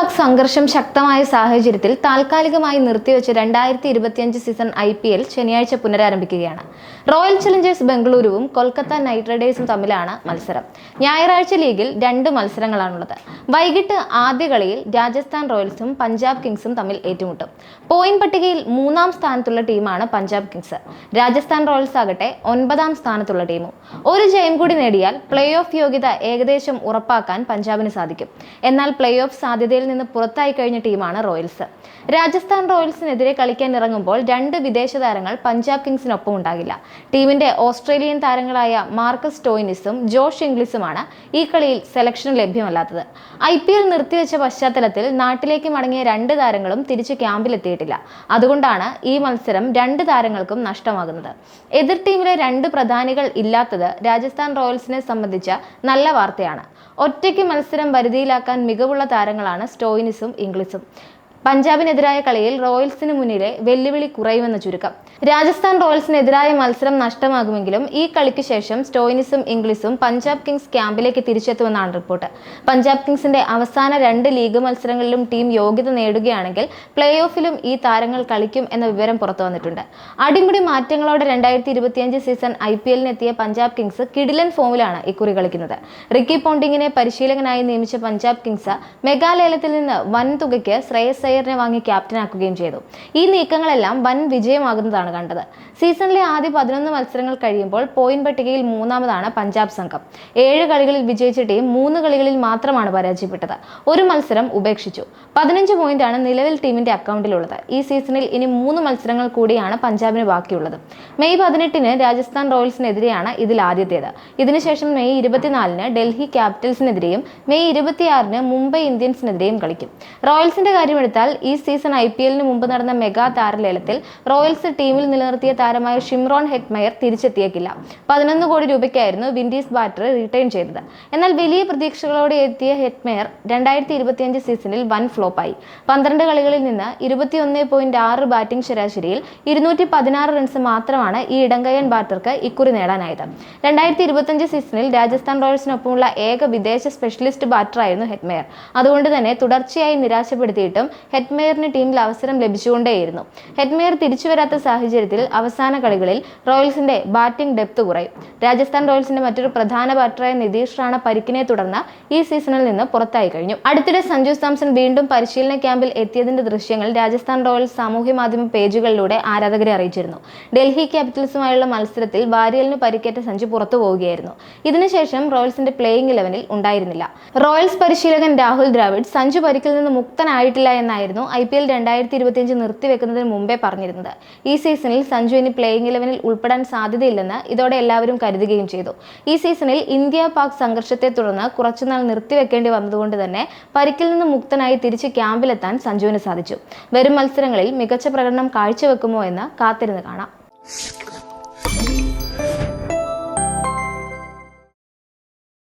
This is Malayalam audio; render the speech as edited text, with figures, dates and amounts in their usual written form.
പാക് സംഘർഷം ശക്തമായ സാഹചര്യത്തിൽ താൽക്കാലികമായി നിർത്തിവെച്ച 2025 സീസൺ IPL ശനിയാഴ്ച പുനരാരംഭിക്കുകയാണ്. റോയൽ ചലഞ്ചേഴ്സ് ബംഗളൂരുവും കൊൽക്കത്ത നൈറ്റ് റൈഡേഴ്സും തമ്മിലാണ് മത്സരം. ഞായറാഴ്ച ലീഗിൽ 2 മത്സരങ്ങളാണുള്ളത്. വൈകിട്ട് ആദ്യ കളിയിൽ രാജസ്ഥാൻ റോയൽസും പഞ്ചാബ് കിങ്സും തമ്മിൽ ഏറ്റുമുട്ടും. പോയിന്റ് പട്ടികയിൽ 3-ാം സ്ഥാനത്തുള്ള ടീമാണ് പഞ്ചാബ് കിങ്സ്. രാജസ്ഥാൻ റോയൽസ് ആകട്ടെ 9-ാം സ്ഥാനത്തുള്ള ടീമും. ഒരു ജയം കൂടി നേടിയാൽ പ്ലേ ഓഫ് യോഗ്യത ഏകദേശം ഉറപ്പാക്കാൻ പഞ്ചാബിന് സാധിക്കും. എന്നാൽ പ്ലേ ഓഫ് സാധ്യതയിൽ നിന്ന് പുറത്തായി കഴിഞ്ഞ ടീമാണ് റോയൽസ്. രാജസ്ഥാൻ റോയൽസിനെതിരെ കളിക്കാൻ ഇറങ്ങുമ്പോൾ 2 വിദേശ താരങ്ങൾ പഞ്ചാബ് കിങ്സിനൊപ്പം ഉണ്ടാകില്ല. ടീമിന്റെ ഓസ്ട്രേലിയൻ താരങ്ങളായ മാർക്കസ് സ്റ്റോയിനിസും ജോഷ് ഇംഗ്ലിസുമാണ് ഈ കളിയിൽ സെലക്ഷൻ ലഭ്യമല്ലാത്തത്. IPL നിർത്തിവെച്ച പശ്ചാത്തലത്തിൽ നാട്ടിലേക്ക് മടങ്ങിയ 2 താരങ്ങളും തിരിച്ച് ക്യാമ്പിലെത്തിയിട്ടില്ല. അതുകൊണ്ടാണ് ഈ മത്സരം 2 താരങ്ങൾക്കും നഷ്ടമാകുന്നത്. എതിർ ടീമിലെ 2 പ്രധാനികൾ ഇല്ലാത്തത് രാജസ്ഥാൻ റോയൽസിനെ സംബന്ധിച്ച നല്ല വാർത്തയാണ്. ഒറ്റയ്ക്ക് മത്സരം വരുതിയിലാക്കാൻ മികവുള്ള താരങ്ങളാണ് സ്റ്റോയിനിസും ഇംഗ്ലിസും. പഞ്ചാബിനെതിരായ കളിയിൽ റോയൽസിന് മുന്നിലെ വെല്ലുവിളി കുറയുമെന്ന് ചുരുക്കം. രാജസ്ഥാൻ റോയൽസിനെതിരായ മത്സരം നഷ്ടമാകുമെങ്കിലും ഈ കളിക്ക് ശേഷം സ്റ്റോയിനിസും ഇംഗ്ലിസും പഞ്ചാബ് കിങ്സ് ക്യാമ്പിലേക്ക് തിരിച്ചെത്തുമെന്നാണ് റിപ്പോർട്ട്. പഞ്ചാബ് കിങ്സിന്റെ അവസാന 2 ലീഗ് മത്സരങ്ങളിലും ടീം യോഗ്യത നേടുകയാണെങ്കിൽ പ്ലേ ഓഫിലും ഈ താരങ്ങൾ കളിക്കും എന്ന വിവരം പുറത്തു വന്നിട്ടുണ്ട്. അടിമുടി മാറ്റങ്ങളോടെ 2025 സീസൺ IPLനെത്തിയ പഞ്ചാബ് കിങ്സ് കിടിലൻ ഫോമിലാണ് ഇക്കുറി കളിക്കുന്നത്. റിക്കി പോണ്ടിങ്ങിനെ പരിശീലകനായി നിയമിച്ച പഞ്ചാബ് കിങ്സ് മെഗാലയത്തിൽ നിന്ന് വൻ തുകയ്ക്ക് ശ്രേയസ് അയ്യറിനെ വാങ്ങി ക്യാപ്റ്റനാക്കുകയും ചെയ്തു. ഈ നീക്കങ്ങളെല്ലാം വൻ വിജയമാകുന്നതാണ് കണ്ടത്. സീസണിലെ ആദ്യ 11 മത്സരങ്ങൾ കഴിയുമ്പോൾ പോയിന്റ് പട്ടികയിൽ 3-ാമതാണ് പഞ്ചാബ് സംഘം. 7 കളികളിൽ വിജയിച്ച ടീം 3 കളികളിൽ മാത്രമാണ് പരാജയപ്പെട്ടത്. ഒരു മത്സരം ഉപേക്ഷിച്ചു. 15 പോയിന്റാണ് നിലവിൽ ടീമിന്റെ അക്കൗണ്ടിലുള്ളത്. ഈ സീസണിൽ ഇനി 3 മത്സരങ്ങൾ കൂടിയാണ് പഞ്ചാബിന് ബാക്കിയുള്ളത്. മെയ് 18-ന് രാജസ്ഥാൻ റോയൽസിനെതിരെയാണ് ഇതിൽ ആദ്യത്തേത്. ഇതിനുശേഷം മെയ് 24-ന് ഡൽഹി ക്യാപിറ്റൽസിനെതിരെയും മെയ് 26-ന് മുംബൈ ഇന്ത്യൻസിനെതിരെയും കളിക്കും. റോയൽസിന്റെ കാര്യമെടുത്താൽ ഈ സീസൺ IPLന് മുമ്പ് നടന്ന മെഗാ താരലേലത്തിൽ റോയൽസ് ടീമിൽ നിലനിർത്തിയ താരമായ ഷിംറോൺ ഹെറ്റ്മെയർ തിരിച്ചെത്തിയേക്കില്ല. 11 കോടി രൂപയ്ക്കായിരുന്നു വിൻഡീസ് ബാറ്റർ റിട്ടേൺ ചെയ്തത്. എന്നാൽ വലിയ പ്രതീക്ഷകളോടെ എത്തിയ ഹെറ്റ്മെയർ 2025 സീസണിൽ വൻ ഫ്ലോപ്പായി. 12 കളികളിൽ നിന്ന് 21.6 ബാറ്റിംഗ് ശരാശരിയിൽ 216 റൺസ് മാത്രമാണ് ഈ ഇടങ്കയ്യൻ ബാറ്റർക്ക് ഇക്കുറി നേടാനായത്. 2025 സീസണിൽ രാജസ്ഥാൻ റോയൽസിനൊപ്പമുള്ള ഏക വിദേശ സ്പെഷ്യലിസ്റ്റ് ബാറ്ററായിരുന്നു ഹെറ്റ്മെയർ. അതുകൊണ്ട് തന്നെ തുടർച്ചയായി നിരാശപ്പെടുത്തിയിട്ടും ഹെറ്റ്മെയറിന് ടീമിൽ അവസരം ലഭിച്ചുകൊണ്ടേയിരുന്നു. ഹെറ്റ്മെയർ തിരിച്ചു വരാത്ത സാഹചര്യത്തിൽ അവസാന കളികളിൽ റോയൽസിന്റെ ബാറ്റിംഗ് ഡെപ്ത് കുറയും. രാജസ്ഥാൻ റോയൽസിന്റെ മറ്റൊരു പ്രധാന ബാറ്ററായ നിതീഷ് റാണ പരിക്കിനെ തുടർന്ന് ഈ സീസണിൽ നിന്ന് പുറത്തായി കഴിഞ്ഞു. അടുത്തിടെ സഞ്ജു സാംസൺ വീണ്ടും പരിശീലന ക്യാമ്പിൽ എത്തിയതിന്റെ ദൃശ്യങ്ങൾ രാജസ്ഥാൻ റോയൽസ് സാമൂഹ്യ മാധ്യമ പേജുകളിലൂടെ ആരാധകരെ അറിയിച്ചിരുന്നു. ഡൽഹി ക്യാപിറ്റൽസുമായുള്ള മത്സരത്തിൽ വാരിയലിന് പരിക്കേറ്റ സഞ്ജു പുറത്തു പോവുകയായിരുന്നു. ഇതിനുശേഷം റോയൽസിന്റെ പ്ലേയിങ് 11-ൽ ഉണ്ടായിരുന്നില്ല. റോയൽസ് പരിശീലകൻ രാഹുൽ ദ്രാവിഡ് സഞ്ജു പരിക്കിൽ നിന്ന് മുക്തനായിട്ടില്ല എന്നായിരുന്നു IPL 2025 നിർത്തിവെക്കുന്നതിന് മുമ്പേ പറഞ്ഞിരുന്നത്. ഈ സീസണിൽ സഞ്ജു ഇനി പ്ലേയിങ് 11-ൽ ഉൾപ്പെടാൻ സാധ്യതയില്ലെന്ന് ഇതോടെ എല്ലാവരും കരുതുകയും ചെയ്തു. ഈ സീസണിൽ ഇന്ത്യ-പാക് സംഘർഷത്തെ തുടർന്ന് കുറച്ചുനാൾ നിർത്തിവെക്കേണ്ടി വന്നതുകൊണ്ട് തന്നെ പരിക്കിൽ നിന്ന് മുക്തനായി തിരിച്ച് ക്യാമ്പിലെത്താൻ സഞ്ജുവിന് സാധിച്ചു. വരും മത്സരങ്ങളിൽ മികച്ച പ്രകടനം കാഴ്ചവെക്കുമോ എന്ന് കാത്തിരുന്ന് കാണാം.